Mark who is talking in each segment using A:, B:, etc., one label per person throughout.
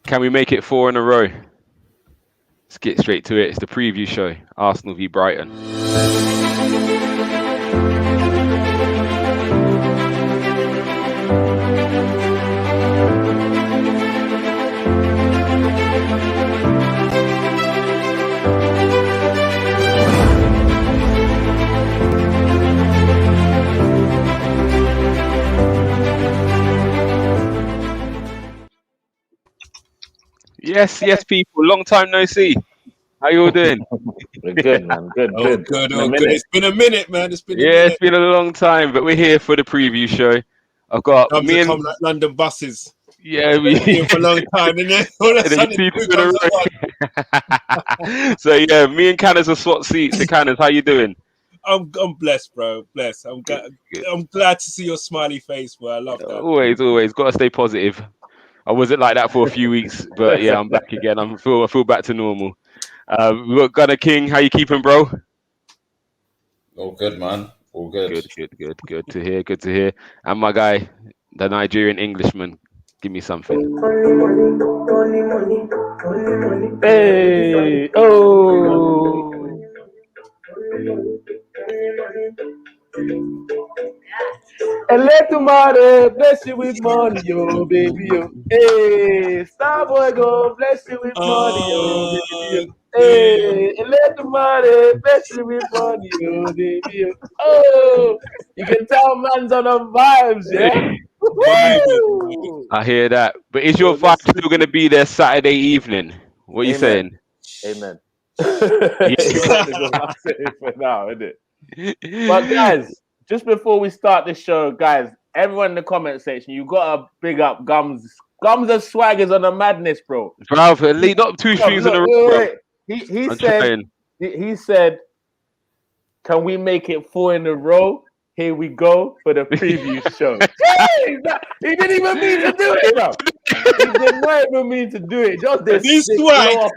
A: Can we make it 4 in a row? Let's get straight to it. It's the preview show. Arsenal v Brighton. Yes, people. Long time no see. How you all doing?
B: We're good, man. Good.
C: Good. It's been a minute, man. It's been
A: it's been a long time, but we're here for the preview show. I've got me and
C: like London buses.
A: Yeah, we
C: here for a long time, and then all of a sudden
A: So yeah, me and Canners are swap seats. So Canners, how you doing?
C: I'm blessed, bro. Blessed. I'm glad to see your smiley face, bro. I love that.
A: Always got to stay positive. I wasn't like that for a few weeks, but yeah, I'm back again. I feel back to normal. We got Gunner King. How you keeping, bro?
D: All good, man. All good.
A: Good to hear. Good to hear. And my guy, the Nigerian Englishman. Give me something.
B: Hey, oh. Electumare, bless you with money, yo, baby, yo. Hey, Starboy, go bless you with money, yo, baby, yo. Hey, Electumare, bless you with money, yo, baby, yo. Oh, you can tell man's on the vibes, yeah?
A: I hear that. But is your vibe still going to be there Saturday evening? What are you saying?
B: Amen. For now, isn't it? But guys, just before we start the show, guys, everyone in the comment section, you gotta big up Gums. Gums and Swaggers on the madness, bro.
A: Bro, not two streams in a row.
B: He said, can we make it 4 in a row? Here we go for the preview show. He didn't even mean to do it, bro. He did not even mean to do it. Just
C: this swag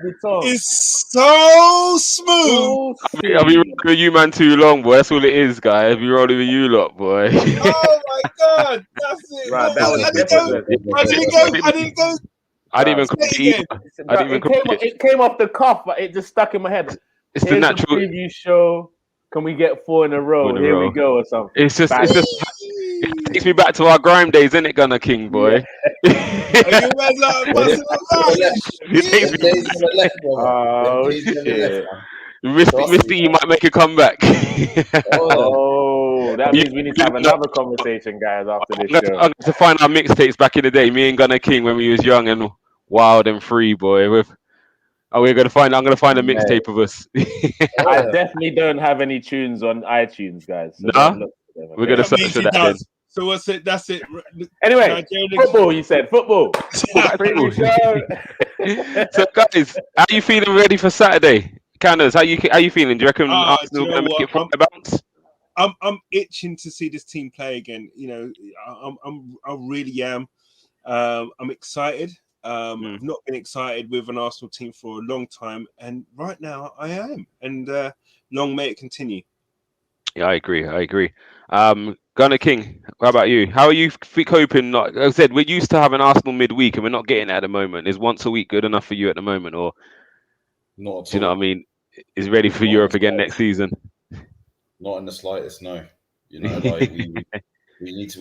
C: is so smooth.
A: I've been rolling with you, man, too long, boy. That's all it is, guys. I've been rolling with you lot, boy.
C: Oh my god, that's it.
B: Right,
C: I didn't go.
B: It came off the cuff, but it just stuck in my head.
A: It's the natural
B: preview show. Can we get 4 in a row? Here we go, or something.
A: It's just it takes me back to our grime days, isn't it, Gunner King, boy? Mr. E might make a comeback.
B: That means we need to have another conversation, guys, after this show.
A: I'm going to find our mixtapes back in the day, me and Gunner King when we was young and wild and free, boy. I'm going to find a mixtape of us.
B: I definitely don't have any tunes on iTunes, guys. So
A: no? We're going to search for that then.
C: So what's it? That's it.
B: Anyway, football, you said. Football.
A: So guys, how are you feeling ready for Saturday? Canners, how you feeling? Do you reckon Arsenal going to make it from the bounce?
C: I'm itching to see this team play again. You know, I really am. I'm excited. I've not been excited with an Arsenal team for a long time, and right now I am. And long may it continue.
A: Yeah, I agree. Gunner King, how about you? How are you coping? Like I said, we're used to having Arsenal midweek, and we're not getting it at the moment. Is once a week good enough for you at the moment, or
D: not?
A: Do you know what I mean? Is ready for Europe again next season?
D: Not in the slightest, no. You know, like we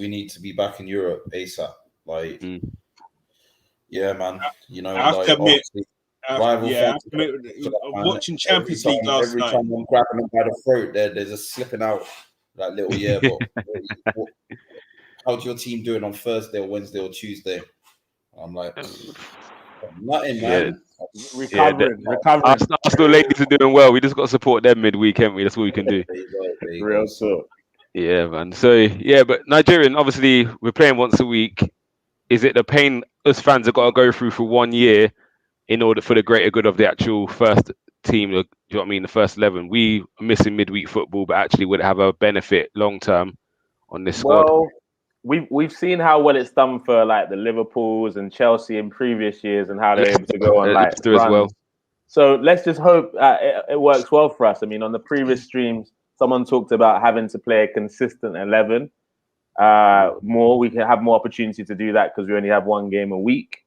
D: need to be back in Europe ASAP. Like, yeah, man. You know,
C: I have to admit,
D: I'm
C: watching Champions League last
D: every
C: night.
D: Every time I'm grabbing them by the throat, there's a slipping out that little but how's your team doing on Thursday or Wednesday or Tuesday? I'm like, nothing, man.
B: Recovering.
A: Arsenal ladies are doing well. We just got to support them midweek, haven't we? That's what we can do.
B: Real talk.
A: Yeah, man. So yeah, but Nigerian, obviously, we're playing once a week. Is it the pain us fans have got to go through for 1 year in order for the greater good of the actual first team? Do you know what I mean? The first 11. We are missing midweek football, but actually would have a benefit long term on this squad.
B: Well, we've seen how well it's done for like the Liverpools and Chelsea in previous years, and how they're able to go on like runs.
A: As well.
B: So let's just hope it works well for us. I mean, on the previous streams, someone talked about having to play a consistent 11. We can have more opportunity to do that because we only have one game a week.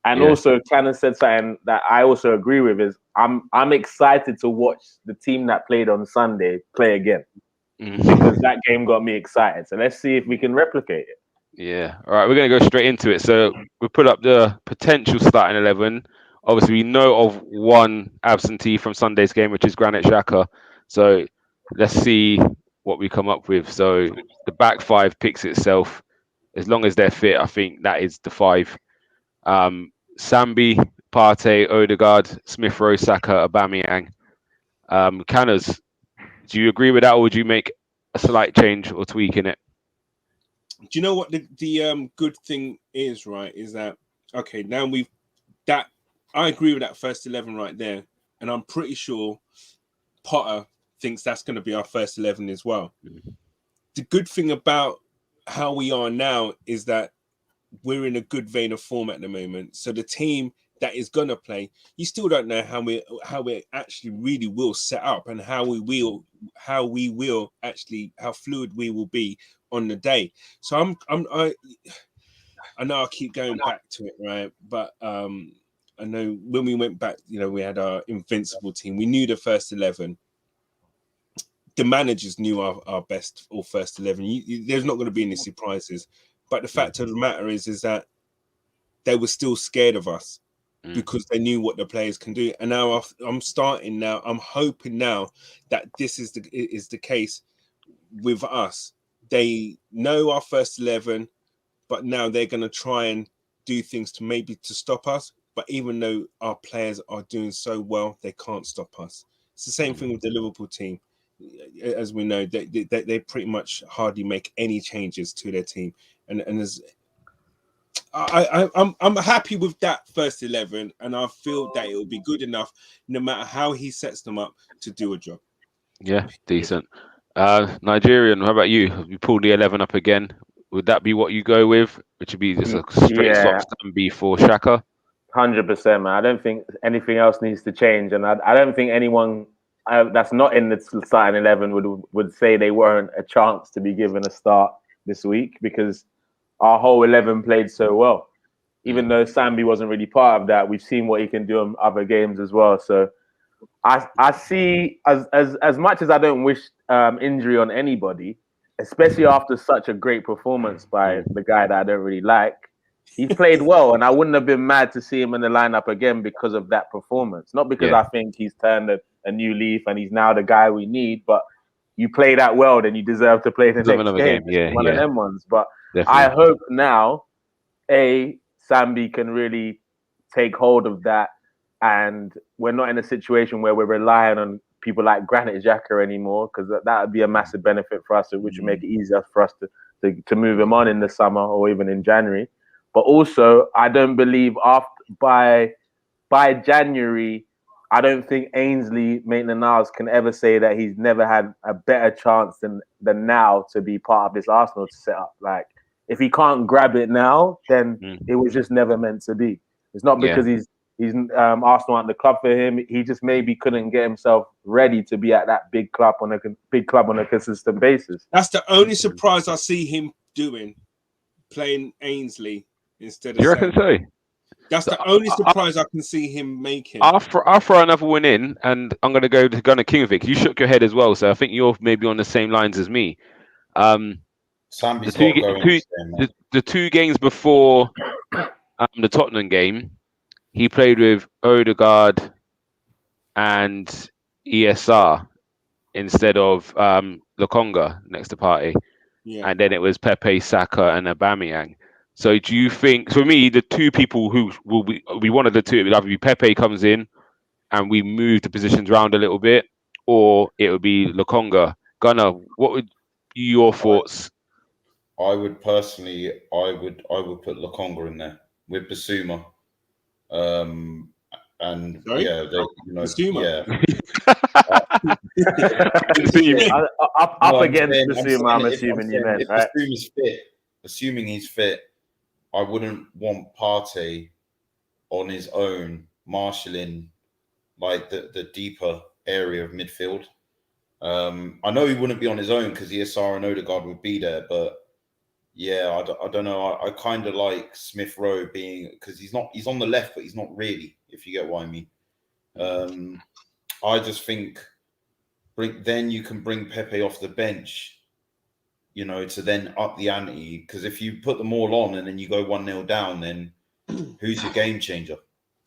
B: And
A: Yeah.
B: also, Cannon said something that I also agree with: is I'm excited to watch the team that played on Sunday play again because that game got me excited. So let's see if we can replicate it.
A: Yeah. All right, we're going to go straight into it. So we put up the potential starting 11. Obviously, we know of one absentee from Sunday's game, which is Granit Xhaka. So let's see what we come up with. So the back five picks itself. As long as they're fit, I think that is the five. Sambi, Partey, Odegaard, Smith Rowe, Saka, Aubameyang. Canners, do you agree with that, or would you make a slight change or tweak in it?
C: Do you know what the good thing is, right? Is that okay? Now I agree with that first 11 right there, and I'm pretty sure Potter thinks that's going to be our first 11 as well. The good thing about how we are now is that we're in a good vein of form at the moment. So the team that is going to play, you still don't know how we actually really will set up and how fluid we will be on the day. So I know I keep going back to it, right? But I know when we went back, we had our invincible team. We knew the first 11. The managers knew our best or first 11. There's not going to be any surprises. But the fact of the matter is that they were still scared of us because they knew what the players can do. And now I'm hoping now that this is the case with us. They know our first 11, but now they're going to try and do things to stop us. But even though our players are doing so well, they can't stop us. It's the same thing with the Liverpool team. As we know, they pretty much hardly make any changes to their team. And as I'm happy with that first 11, and I feel that it will be good enough no matter how he sets them up to do a job.
A: Yeah, decent. Nigerian, how about you? Have you pulled the 11 up again? Would that be what you go with? Which would be just a straight swap Sambi for Xhaka?
B: 100%, man. I don't think anything else needs to change, and I don't think anyone that's not in the starting 11 would say they weren't a chance to be given a start this week because our whole 11 played so well. Even though Sambi wasn't really part of that, we've seen what he can do in other games as well. So I see, as much as I don't wish injury on anybody, especially after such a great performance by the guy that I don't really like, he's played well, and I wouldn't have been mad to see him in the lineup again because of that performance. Not because I think he's turned a new leaf and he's now the guy we need, but you play that well, then you deserve to play the next game.
A: Yeah,
B: one of them ones. But
A: definitely.
B: I hope now, Sambi can really take hold of that, and we're not in a situation where we're relying on people like Granit Xhaka anymore, because that would be a massive benefit for us, which would make it easier for us to move him on in the summer or even in January. But also, I don't believe by January, I don't think Ainsley Maitland-Niles can ever say that he's never had a better chance than now to be part of this Arsenal setup. Like, if he can't grab it now, then it was just never meant to be. It's not because he's Arsenal aren't the club for him. He just maybe couldn't get himself ready to be at that big club on a consistent basis.
C: That's the only surprise I see him doing, playing Ainsley instead of.
A: Do you reckon so?
C: That's the only surprise I can see him making.
A: I'll throw another one in, and I'm going to go to Gunnar Kingovic. You shook your head as well, so I think you're maybe on the same lines as me. The two games before the Tottenham game, he played with Odegaard and ESR instead of Lokonga next to Partey. And then it was Pepe, Saka, and Aubameyang. So do you think, for me, the two people who will be one of the two, it would either be Pepe comes in and we move the positions around a little bit, or it would be Lokonga. Gunnar, what would be your thoughts?
D: I would personally, I would put Lokonga in there with Basuma. And
C: Sorry?
D: Basuma.
B: Up against Basuma, I'm assuming you meant, right?
D: Basuma's fit, assuming he's fit, I wouldn't want Partey on his own, marshalling like the deeper area of midfield. I know he wouldn't be on his own because ESR and Odegaard would be there, but Yeah, I don't know. I kind of like Smith Rowe being, because he's on the left, but he's not really, if you get what I mean. I just think then you can bring Pepe off the bench, to then up the ante. Because if you put them all on and then you go 1-0 down, then who's your game changer?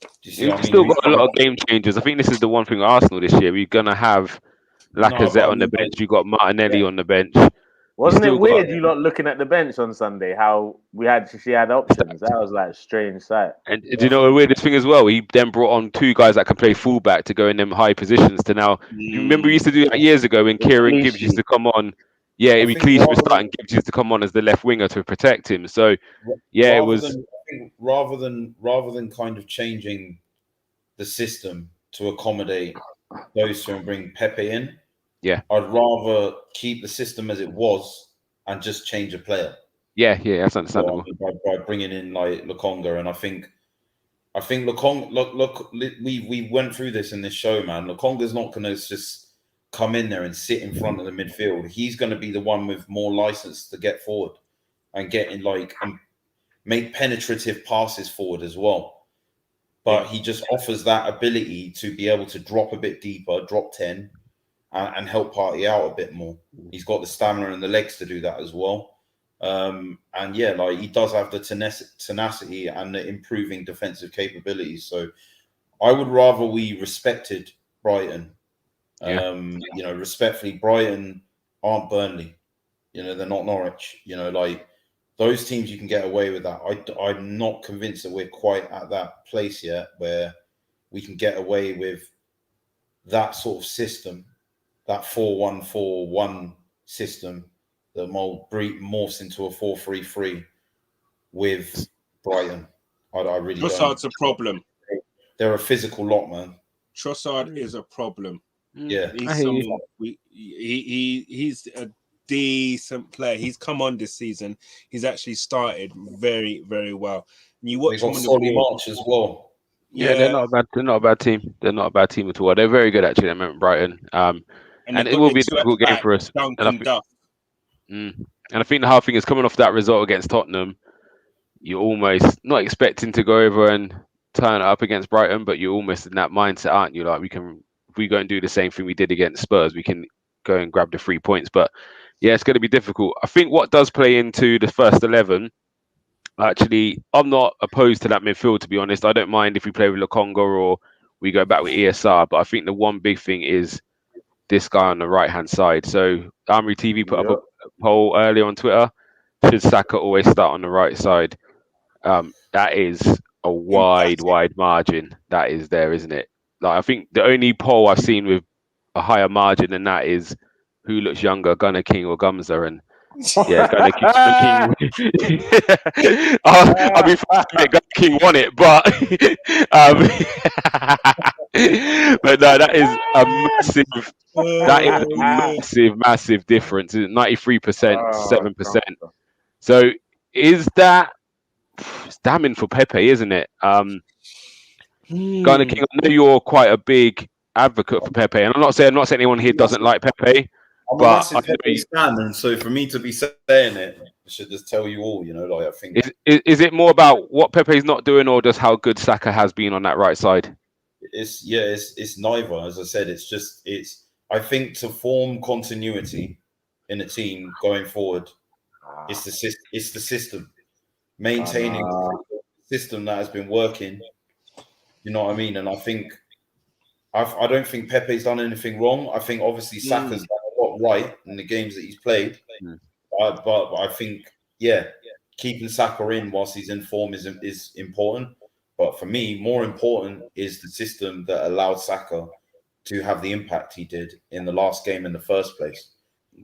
D: Do you see what I mean?
A: Still got a lot of game changers. I think this is the one thing with Arsenal this year. We're gonna have Lacazette on the bench. You got Martinelli on the bench.
B: Wasn't it weird you lot looking at the bench on Sunday? How she had options. That was like a strange sight.
A: And do you know the weirdest thing as well? He then brought on 2 guys that can play fullback to go in them high positions. To now, you remember we used to do that years ago when Kieran Gibbs used to come on. Yeah, it'd be Cleese was starting, Gibbs used to come on as the left winger to protect him. So yeah, it was
D: rather than kind of changing the system to accommodate those two and bring Pepe in.
A: Yeah,
D: I'd rather keep the system as it was and just change a player.
A: Yeah, that's understandable.
D: By bringing in like Lokonga, and I think Lokonga. Look, we went through this in this show, man. Lokonga's not going to just come in there and sit in front of the midfield. He's going to be the one with more license to get forward and get in and make penetrative passes forward as well. But he just offers that ability to be able to drop a bit deeper, drop 10. And help Partey out a bit more. He's got the stamina and the legs to do that as well. And yeah, he does have the tenacity and the improving defensive capabilities. So I would rather we respected Brighton. Respectfully, Brighton aren't Burnley. They're not Norwich. Those teams, you can get away with that. I'm not convinced that we're quite at that place yet where we can get away with that sort of system. That 4-1-4-1 system that morphs into a 4-3-3 with Brighton. I really don't.
C: Trossard's a problem.
D: They're a physical lot, man.
C: Trossard is a problem.
D: Yeah,
C: he's a decent player. He's come on this season. He's actually started very, very well. And you watch him on the
D: March as well.
A: Yeah, they're not a bad team. They're not a bad team at all. They're very good actually. I remember Brighton. And it will be a difficult game for us. And I think the hard thing is coming off that result against Tottenham, you're almost not expecting to go over and turn it up against Brighton, but you're almost in that mindset, aren't you? Like if we go and do the same thing we did against Spurs, we can go and grab the 3 points. But yeah, it's going to be difficult. I think what does play into the first 11, actually, I'm not opposed to that midfield, to be honest. I don't mind if we play with Lokonga or we go back with ESR, but I think the one big thing is this guy on the right-hand side. So Armoury TV put up a poll earlier on Twitter. Should Saka always start on the right side? That is a wide margin. That is there, isn't it? I think the only poll I've seen with a higher margin than that is who looks younger, Gunner King or Gumza, and yeah, Gunner King. I'll be fine if Gunner King won it, but but no, that is a massive. That is a massive difference. 93%, 7%. So is that? It's damning for Pepe, isn't it? Gunner King, I know you're quite a big advocate for Pepe, and I'm not saying anyone here doesn't like Pepe.
D: I'm a massive Pepe fan, and so for me to be saying it, I should just tell you all. I think
A: is it more about what Pepe's not doing, or just how good Saka has been on that right side?
D: It's neither. As I said, it's. I think to form continuity in a team going forward, it's the system, maintaining the system that has been working. You know what I mean? And I think I don't think Pepe's done anything wrong. I think obviously Saka's done a lot right in the games that he's played. But I think keeping Saka in whilst he's in form is important. But for me, more important is the system that allowed Saka to have the impact he did in the last game in the first place.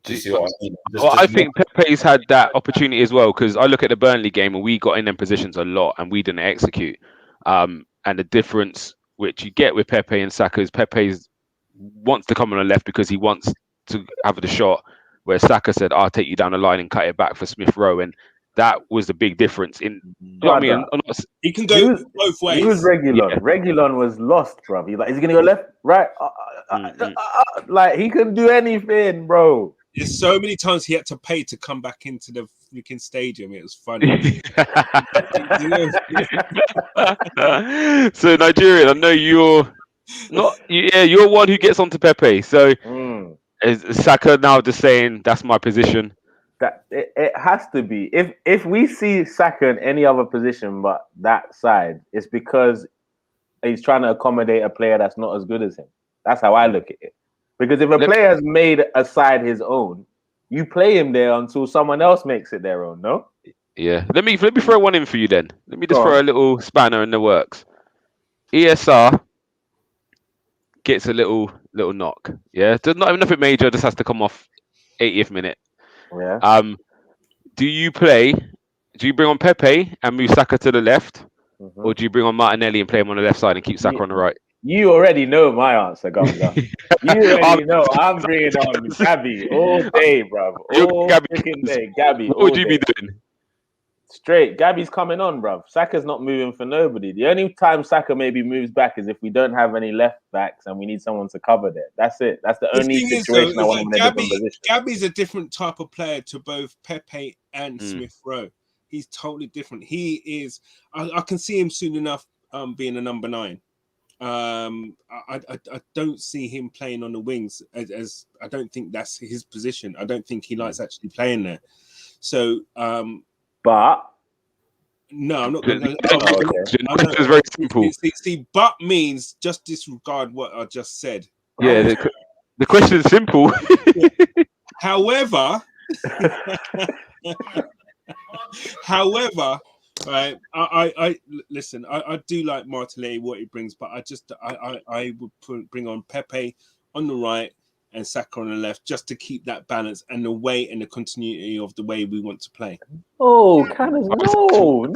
D: Do you see what I mean?
A: I think Pepe's had that opportunity as well, because I look at the Burnley game and we got in them positions a lot and we didn't execute. And the difference which you get with Pepe and Saka is Pepe wants to come on the left because he wants to have the shot, where Saka said, I'll take you down the line and cut it back for Smith Rowe. And that was the big difference. You know what I mean?
C: He can go both ways.
B: He was Regulon. Yeah. Regulon was lost, bro. He's like, is he going to go left, right? Like, he can do anything, bro.
C: There's so many times he had to pay to come back into the freaking stadium. It was funny.
A: So Nigerian, I know you're not. Yeah, you're one who gets onto Pepe. So is Saka now just saying that's my position?
B: That it has to be. If we see Saka in any other position but that side, it's because he's trying to accommodate a player that's not as good as him. That's how I look at it. Because if a player has made a side his own, you play him there until someone else makes it their own. No.
A: Yeah. Let me throw one in for you then. Let me just
B: Go
A: throw
B: on.
A: a little spanner in the works. ESR gets a little knock. Yeah. There's not even nothing major. Just has to come off 80th minute.
B: Yeah.
A: Do you bring on Pepe and move Saka to the left, or do you bring on Martinelli and play him on the left side and keep Saka on the right?
B: You already know my answer, Gumza. You already know I'm bringing on Gabby all day, bruv. All freaking day. Gabby.
A: What would you be doing?
B: Straight. Gabby's coming on, bruv. Saka's not moving for nobody. The only time Saka maybe moves back is if we don't have any left backs and we need someone to cover there. That's it. That's the only situation I want him in a different position.
C: Gabby's a different type of player to both Pepe and Smith Rowe. He's totally different. He is. I can see him soon enough being a number 9. I don't see him playing on the wings as I don't think that's his position. I don't think he likes actually playing there. So,
B: but
C: no, I'm not going to.
A: The is very simple.
C: See, but means just disregard what I just said.
A: Yeah, the question is simple.
C: However, right, I listen. I do like Martinelli, what he brings, but I would bring on Pepe on the right and Saka on the left just to keep that balance and the way and the continuity of the way we want to play.
B: Oh, Cannons, no.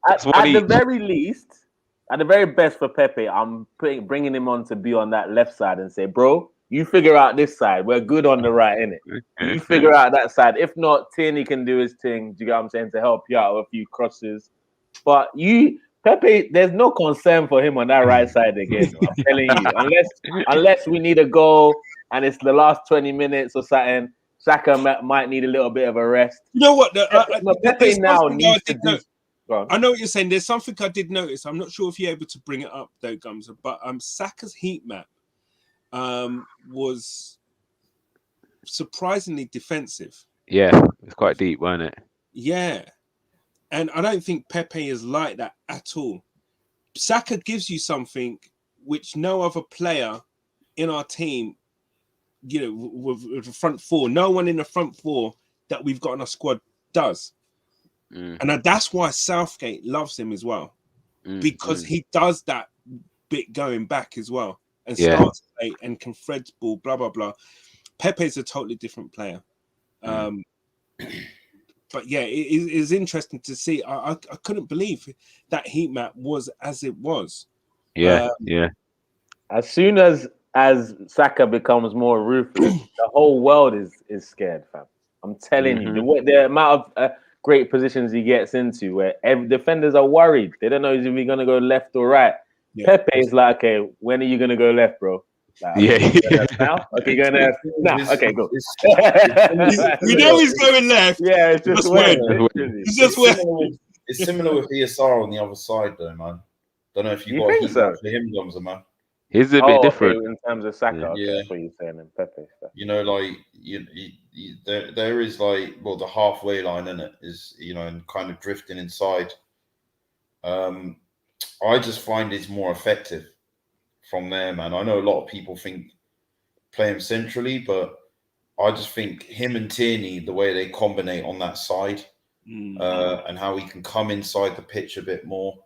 B: At the very least, at the very best for Pepe, I'm bringing him on to be on that left side and say, bro, you figure out this side. We're good on the right, innit? You figure out that side. If not, Tierney can do his thing. Do you get what I'm saying? To help you out with a few crosses. But Pepe, there's no concern for him on that right side again. I'm telling you. Unless we need a goal and it's the last 20 minutes or something, Saka might need a little bit of a rest.
C: You know what?
B: Pepe now needs to do...
C: I know what you're saying. There's something I did notice. I'm not sure if you're able to bring it up, though, Gumza, but Saka's heat map was surprisingly defensive.
A: Yeah, it's quite deep, wasn't it?
C: Yeah. And I don't think Pepe is like that at all. Saka gives you something which no other player in our team, you know, with the front four, no one in the front four that we've got in our squad does. And that's why Southgate loves him as well, because he does that bit going back as well and starts late and can thread ball, blah, blah, blah. Pepe's a totally different player. But yeah, it is interesting to see. I couldn't believe that heat map was as it was.
A: Yeah.
B: As soon as Saka becomes more ruthless, the whole world is scared, fam. I'm telling you, the amount of great positions he gets into where defenders are worried. They don't know if he's going to go left or right. Yeah. Pepe is like, okay, when are you going to go left, bro? Like, now? Okay, going left now. Okay, go.
C: We know he's going left.
B: Yeah, it's just weird.
D: It's similar with ESR on the other side, though, man. Don't know if you got heat for him, Gumza, man.
A: He's a bit different
B: in terms of Saka. Yeah, that's what you're saying in Pepe stuff.
D: You know, like there is like, well, the halfway line in it is, you know, and kind of drifting inside. I just find it's more effective from there, man. I know a lot of people think play him centrally, but I just think him and Tierney, the way they combine on that side, and how he can come inside the pitch a bit more.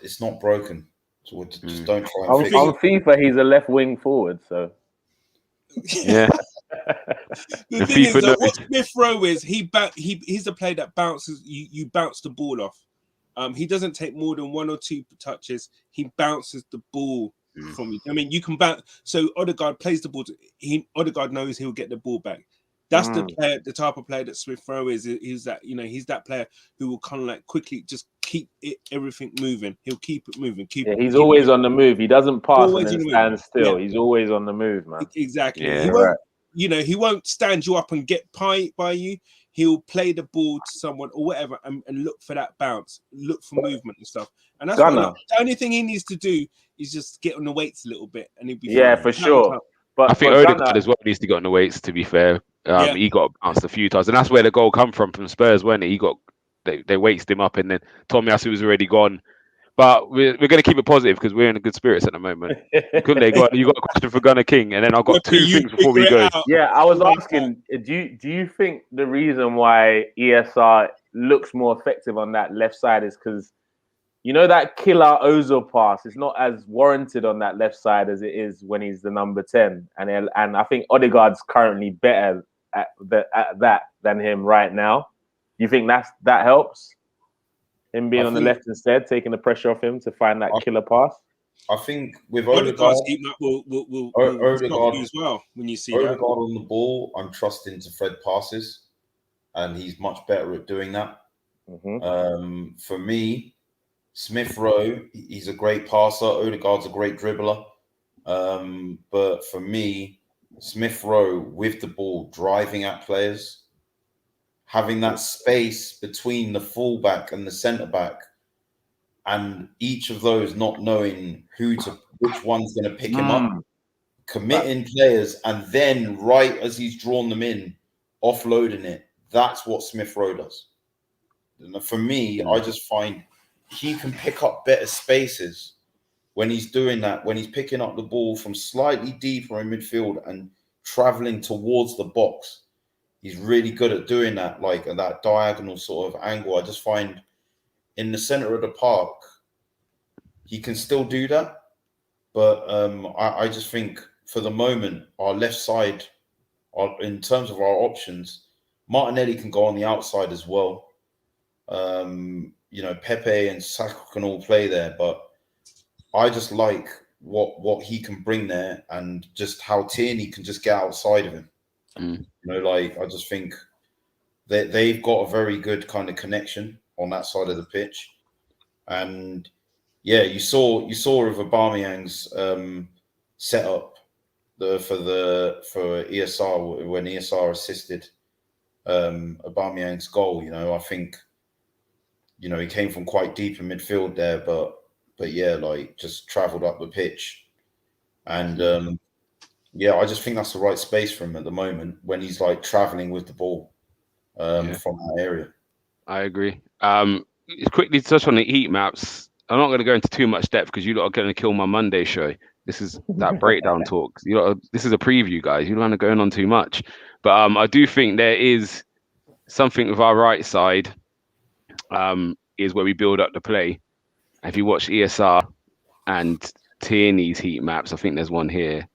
D: It's not broken. So just don't try and fix it.
B: On FIFA, he's a left wing forward, so.
A: Yeah.
C: The thing is, though, what Smith Rowe is, he's a player that bounces. You bounce the ball off. He doesn't take more than 1 or 2 touches. He bounces the ball from you. I mean, you can bounce. So Odegaard plays the ball. Odegaard knows he'll get the ball back. That's the type of player that Smith Rowe is. He's that player who will kind of like quickly just keep everything moving. He'll keep it moving.
B: He's always on the move. He doesn't pass and stand still. Yeah. He's always on the move, man.
C: Exactly.
A: Yeah.
C: he won't stand you up and get by you. He'll play the ball to someone or whatever and look for that bounce, look for movement and stuff. And that's why the only thing he needs to do is just get on the weights a little bit, and he'll be fine.
B: For sure. But
A: I think Odegaard as well needs to get on the weights. To be fair, he got bounced a few times, and that's where the goal come from Spurs, wasn't it? They weighted him up, and then Tomiyasu was already gone. But we're going to keep it positive because we're in a good spirits at the moment. Couldn't they? You got a question for Gunnar King, and then I've got two things before we go.
B: Yeah, I was asking, do you think the reason why ESR looks more effective on that left side is because that killer Ozil pass is not as warranted on that left side as it is when he's the number 10, and I think Odegaard's currently better at that than him right now. You think that helps? Him being on the left instead, taking the pressure off him to find that killer pass.
D: I think with Odegaard
C: will as well when you see
D: Odegaard on the ball, I'm trusting to Fred passes, and he's much better at doing that. Mm-hmm. For me, Smith Rowe, he's a great passer. Odegaard's a great dribbler. But for me, Smith Rowe with the ball, driving at players, having that space between the fullback and the centre back, and each of those not knowing which one's going to pick him up, committing players, and then right as he's drawn them in, offloading it. That's what Smith Rowe does. And for me, I just find he can pick up better spaces when he's doing that, when he's picking up the ball from slightly deeper in midfield and travelling towards the box. He's really good at doing that, like that diagonal sort of angle. I just find in the centre of the park, he can still do that. But I just think for the moment, our left side, in terms of our options, Martinelli can go on the outside as well. Pepe and Saka can all play there, but I just like what he can bring there, and just how Tierney can just get outside of him. I just think they've got a very good kind of connection on that side of the pitch. And you saw with Aubameyang's setup for ESR when ESR assisted Aubameyang's goal. I think he came from quite deep in midfield there, but just travelled up the pitch, and I just think that's the right space for him at the moment when he's travelling with the ball from that area. I
A: agree. Quickly to touch on the heat maps. I'm not going to go into too much depth because you lot are going to kill my Monday show. This is that breakdown talk. This is a preview, guys. You don't want to go on too much, but I do think there is something with our right side. Is where we build up the play. If you watch ESR and Tierney's heat maps, I think there's one here.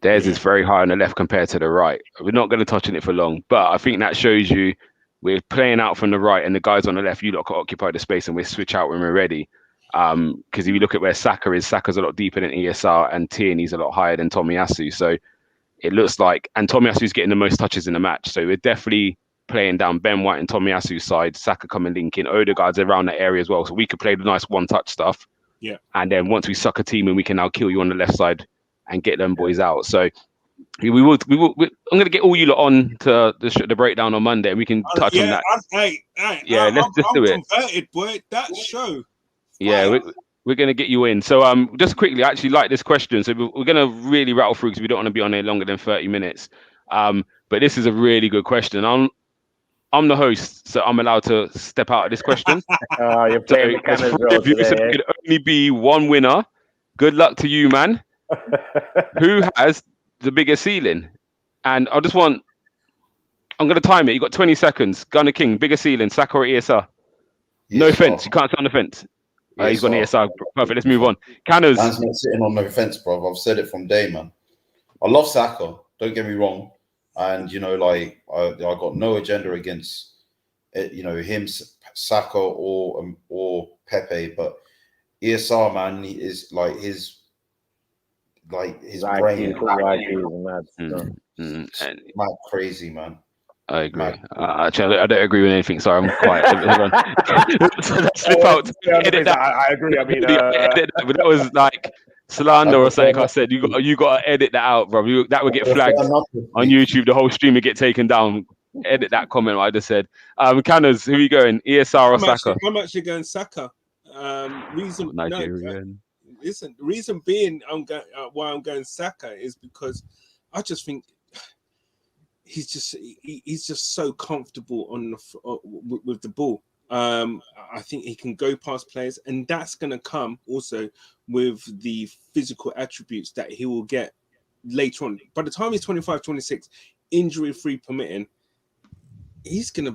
A: Theirs is very high on the left compared to the right. We're not going to touch on it for long, but I think that shows you we're playing out from the right, and the guys on the left, you lot can occupy the space, and we switch out when we're ready. Because if you look at where Saka is, Saka's a lot deeper than ESR, and Tierney's a lot higher than Tomiyasu. So it looks like, and Tomiyasu's getting the most touches in the match. So we're definitely playing down Ben White and Tomiyasu's side, Saka coming linking, Odegaard's around that area as well. So we could play the nice one-touch stuff. Yeah. And then once we suck a team, and we can now kill you on the left side and get them boys out. So I'm going to get all you lot on to the breakdown on Monday, and we can touch on that. Let's just do it.
C: Converted, boy. That show.
A: Yeah, we're going to get you in. So just quickly, I actually like this question. So we're going to really rattle through because we don't want to be on here longer than 30 minutes. But this is a really good question. I'm the host, so I'm allowed to step out of this question.
B: You're playing
A: so there could only be one winner. Good luck to you, man. Who has the biggest ceiling? And I'm going to time it. You got 20 seconds. Gunnar King, bigger ceiling, Saka or ESR? No fence. You can't sit on the fence. He's got an ESR. Perfect. Let's move on. Canners.
D: Man's not sitting on no fence, bro. I've said it from day, man. I love Saka. Don't get me wrong. And, I got no agenda against, him, Saka or Pepe. But ESR, man, is his brain. Mad crazy, man.
A: I agree. Actually, I don't agree with anything. Sorry, I'm quiet. Slip out.
B: I agree. I mean,
A: but that was slander or something I said, you got to edit that out, bro. That would get flagged on YouTube. The whole stream would get taken down. Edit that comment what I just said. Canners, who are you going? ESR or Saka?
C: I'm actually going Saka.
A: Nigerian.
C: Listen, the reason being why I'm going Saka is because I just think he's just so comfortable with the ball. I think he can go past players, and that's going to come also with the physical attributes that he will get later on. By the time he's 25, 26, injury-free permitting, he's going to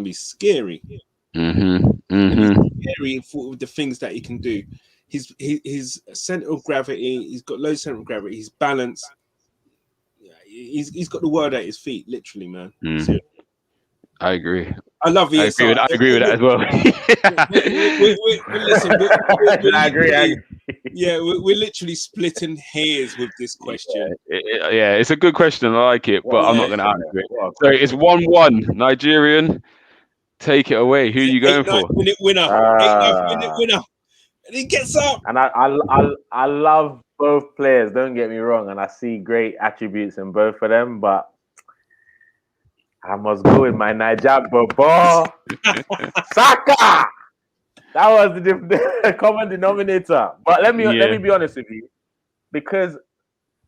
C: be scary. Scary for the things that he can do. His center of gravity, he's got low center of gravity, he's balanced. He's got the world at his feet, literally, man.
A: I agree.
C: I love ESR.
A: I agree with that as well.
B: I agree.
C: Yeah, we're literally splitting hairs with this question.
A: Yeah, it's a good question. I like it, but I'm not going to answer it. So it's 1-1. Nigerian, take it away. Who are you going for?
C: 8-9-minute winner. 8-9-minute winner. And he gets up.
B: And I love both players. Don't get me wrong, and I see great attributes in both of them, but I must go with my Niger Bobo. Saka. That was the common denominator. But let me be honest with you, because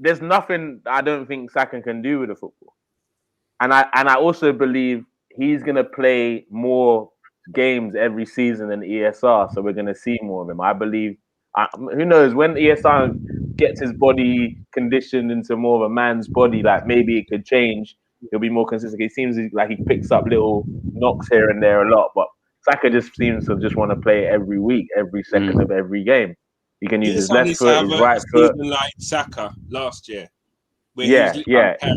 B: there's nothing I don't think Saka can do with the football, and I also believe he's gonna play more games every season than ESR, so we're gonna see more of him. I believe. Who knows, when ESR gets his body conditioned into more of a man's body, like maybe it could change. He'll be more consistent. It seems like he picks up little knocks here and there a lot, but Saka just seems to just want to play every week, every second of every game. He can use his left foot, his right foot.
C: Like Saka last year.
B: Yeah.
C: You know what I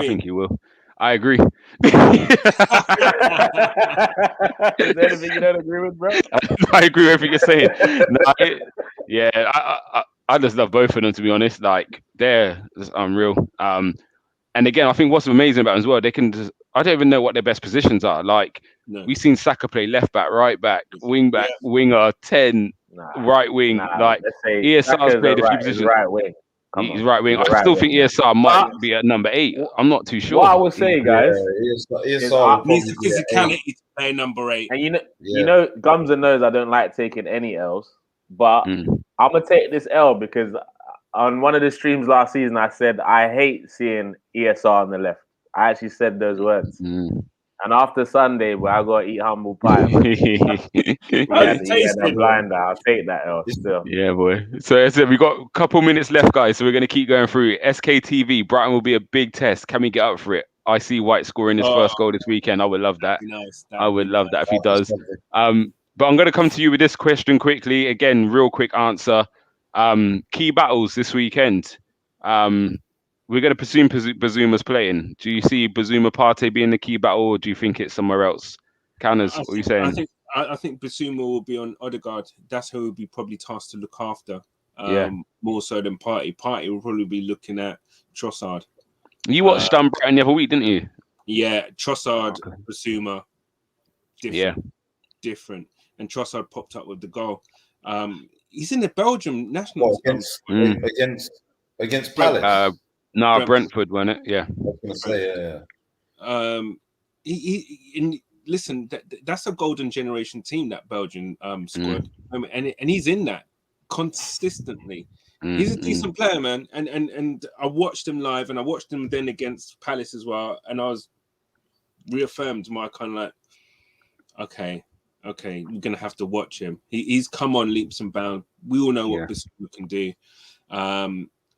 C: mean?
A: think he will. I agree.
B: Is there anything you don't agree with, bro?
A: I agree with everything you're saying. I just love both of them, to be honest. Like, they're just unreal. And again, I think what's amazing about them as well, they can just, I don't even know what their best positions are. Like, we've seen Saka play left back, right back, wing back, winger, 10, right wing. Like, ESR's played a few positions.
B: Right wing.
A: He's right wing. I still think ESR might be at number 8. I'm not too sure.
B: What I would say, guys,
D: ESR
C: needs the physicality to play number 8.
B: And you know, Gums and knows I don't like taking any L's, but I'm gonna take this L because on one of the streams last season I said I hate seeing ESR on the left. I actually said those words. And after Sunday, where I gotta eat humble pie, I'll take that L still.
A: Yeah, boy. So as I said, we got a couple minutes left, guys. So we're gonna keep going through. SKTV, Brighton will be a big test. Can we get up for it? I see White scoring his first goal this weekend. I would love that. I would love that if he does. But I'm gonna come to you with this question quickly. Again, real quick answer. Key battles this weekend. We're going to presume Bazuma's playing. Do you see Bazuma Partey being the key battle, or do you think it's somewhere else? Canners, what are you saying?
C: I think Bazuma will be on Odegaard. That's who will be probably tasked to look after. More so than Partey. Partey will probably be looking at Trossard.
A: You watched Brighton the other week, didn't you?
C: Yeah, Trossard, Bazuma, different. And Trossard popped up with the goal. He's in the Belgium national
D: against Palace.
C: Brentford,
A: wasn't it? Yeah.
D: I was going to say,
C: listen, that's a golden generation team, that Belgian squad, and he's in that consistently. He's a decent player, man, and I watched him live, and I watched him then against Palace as well, and I was reaffirmed my kind of like, okay, we're gonna have to watch him. He's come on leaps and bounds. We all know what Bissau can do.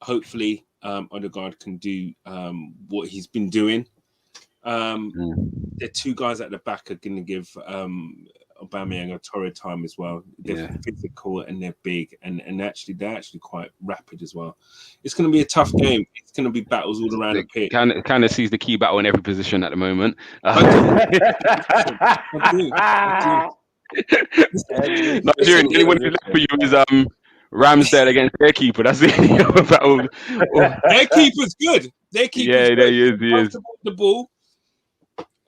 C: Hopefully, Odegaard can do what he's been doing. The two guys at the back are going to give Aubameyang a torrid time as well. They're physical and they're big, and they're actually quite rapid as well. It's going to be a tough game. It's going to be battles all around the pitch.
A: Kind of sees the key battle in every position at the moment.
C: I do.
A: Nigerian, anyone who's left for you is Ramsdale against their keeper. That's the other battle.
C: Their keeper's good. Their keeper's
A: he is.
C: The ball.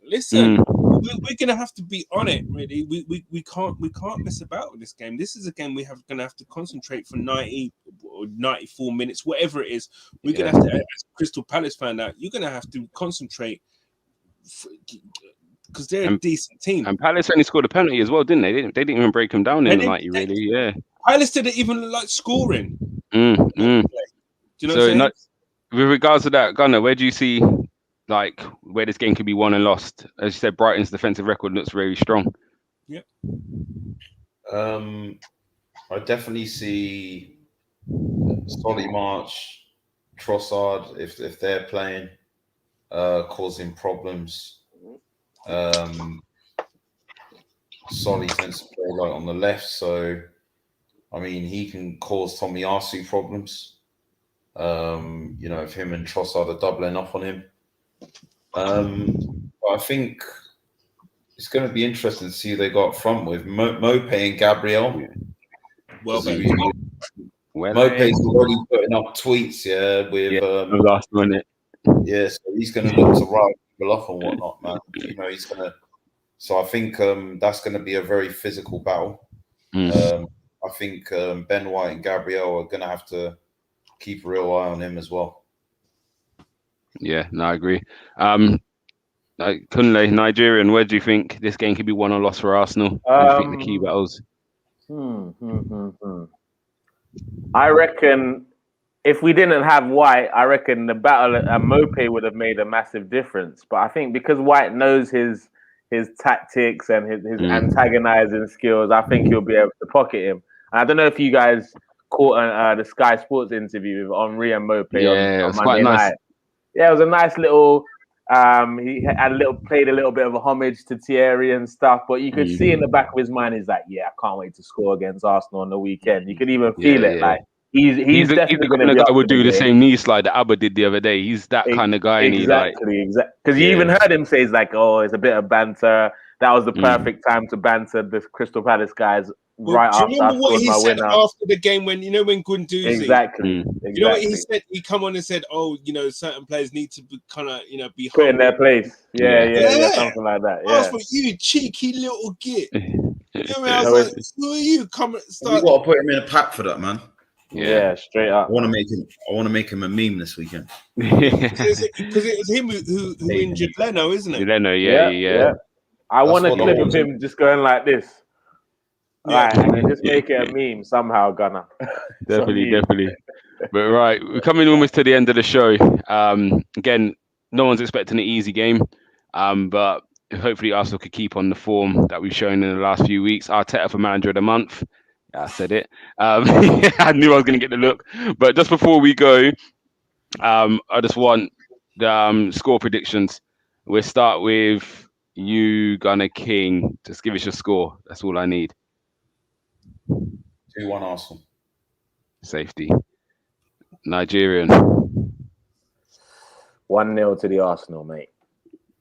C: Listen, we're gonna have to be on it. Really, we can't mess about with this game. This is a game gonna have to concentrate for 90 or 94 minutes, whatever it is. We're gonna have to, as Crystal Palace found out, you're gonna have to concentrate because they're a decent team.
A: And Palace only scored a penalty as well, didn't they? They didn't even break them down in the 90, really. Yeah.
C: Palace didn't even look like scoring. Do you know what I'm saying?
A: With regards to that, Gunnar, where do you see like where this game could be won and lost? As you said, Brighton's defensive record looks very strong.
C: Yeah.
D: I definitely see Solly March, Trossard, if they're playing, causing problems. Solly tends to play like on the left, so I mean he can cause Tomiyasu problems. If him and Trossard are doubling up on him. But I think it's going to be interesting to see who they got up front with Mope and Gabriel.
C: Well,
D: Mope's already putting up tweets, with
A: last minute.
D: Yeah, so he's going to look to rile people off and whatnot, man. He's going to. So I think that's going to be a very physical battle. I think Ben White and Gabriel are going to have to keep a real eye on him as well.
A: Yeah, no, I agree. Kunle, Nigerian, where do you think this game could be won or lost for Arsenal? I think the key battles.
B: I reckon if we didn't have White, I reckon the battle at Mope would have made a massive difference. But I think because White knows his tactics and his antagonizing skills, I think he'll be able to pocket him. And I don't know if you guys caught the Sky Sports interview with Armoury and Mope on Monday night. Yeah, it was a nice little. He had played a little bit of a homage to Thierry and stuff, but you could see in the back of his mind, he's like, "Yeah, I can't wait to score against Arsenal on the weekend." You could even feel it, like he's definitely going to be.
A: I would do the same knee slide that Abba did the other day. He's that kind of guy.
B: Exactly. Because you even heard him say, "It's like, oh, it's a bit of banter." That was the perfect time to banter the Crystal Palace guys. Right
C: do
B: after
C: you remember
B: I
C: what he
B: my
C: said
B: winner.
C: after the game when Gunduzi?
B: Exactly.
C: You know what he said? He come on and said, "Oh, certain players need to be kind of, be
B: put in their place." Yeah, something like that. Yeah.
C: Ask for you, cheeky little git. I was like, "Who are you? Come start."
D: You got to put him in a pack for that, man.
B: Yeah, straight up.
D: I want to make him a meme this weekend.
C: Because it was him who injured Leno, isn't it?
A: Leno, yeah.
B: I want a clip of him just going like this. Right, and then just make it a meme somehow, Gunner.
A: Definitely. But right, we're coming almost to the end of the show. Again, no one's expecting an easy game, but hopefully Arsenal could keep on the form that we've shown in the last few weeks. Arteta for manager of the month. Yeah, I said it. I knew I was going to get the look. But just before we go, I just want the score predictions. We'll start with you, Gunner King. Just give us your score. That's all I need.
D: 2-1 Arsenal.
A: Safety. Nigerian.
B: 1-0 to the Arsenal, mate.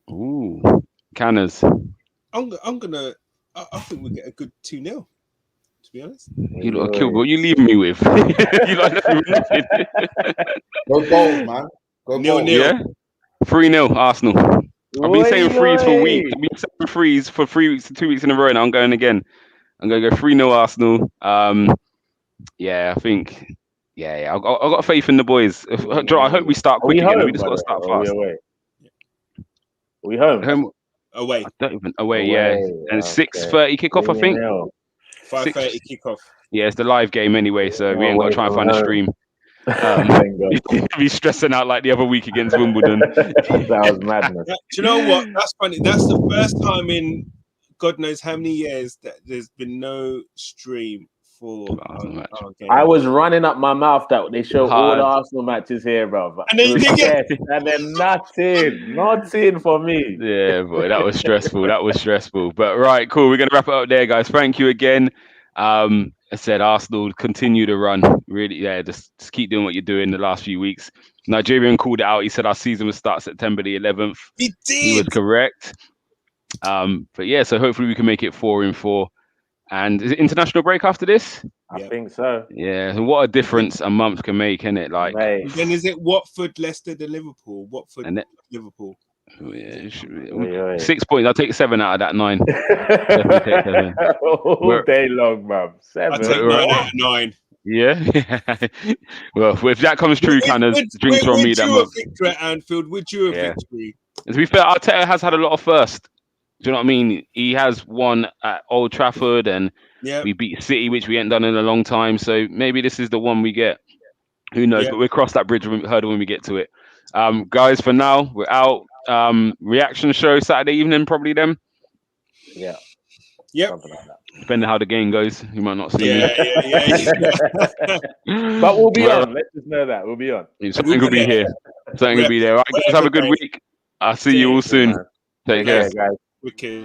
A: Ooh. Canners.
C: I think we get a good 2-0, to be honest.
A: You lot are killed. What are you leaving me with? You lot left me with nothing.
D: Go bold, man. Go bold.
A: Yeah? 3-0 Arsenal. I've been saying freeze for weeks. I've been saying freeze for 3 weeks, 2 weeks in a row, and I'm going again. I'm going to go 3-0 Arsenal. I think. Yeah. I've got faith in the boys. Joe, I hope we start quick again. We just got to start fast.
B: Are we home?
C: Away.
A: I don't even away. Yeah, and 6:30 kickoff. I think.
C: 5:30 kickoff.
A: Yeah, it's the live game anyway, so we ain't got to try and find a stream. Be stressing out like the other week against Wimbledon.
B: That was madness.
C: Do you know what? That's funny. That's the first time in God knows how many years that there's been no stream for our game.
B: I was running up my mouth that they show all the Arsenal matches here, bro.
C: And then you didn't get
B: and then nothing for me.
A: Yeah, boy, that was stressful. But right, cool. We're gonna wrap it up there, guys. Thank you again. I said Arsenal continue to run. Really, just keep doing what you're doing the last few weeks. Nigerian called it out. He said our season will start September the 11th.
C: He did.
A: He was correct. But yeah, so hopefully we can make it 4-4. And is it international break after this?
B: I think so.
A: Yeah, and what a difference a month can make, isn't it? Like,
C: then is it Watford, Leicester, then Liverpool? Watford, Liverpool.
A: Yeah, 6 points. I'll take 7 out of that 9. Take 7.
B: All day long, man. 7.
C: I take 9 out of 9.
A: Yeah. Well, if that comes true, kind of drinks from me that month.
C: Victory at Anfield. Would you a victory?
A: And to be fair, Arteta has had a lot of firsts. Do you know what I mean? He has won at Old Trafford, and we beat City, which we ain't done in a long time. So maybe this is the one we get. Who knows? But we'll cross that hurdle when we get to it. Guys, for now, we're out. Reaction show Saturday evening, probably then.
B: Yeah.
C: Yep.
B: Something like that.
A: Depending how the game goes, you might not see me.
B: But we'll be on. Let's just know that. We'll be on.
A: Something will be here. Something will be there. All right, guys, have a good week. I'll see you all soon. Take care.
B: Guys.
C: Wicked.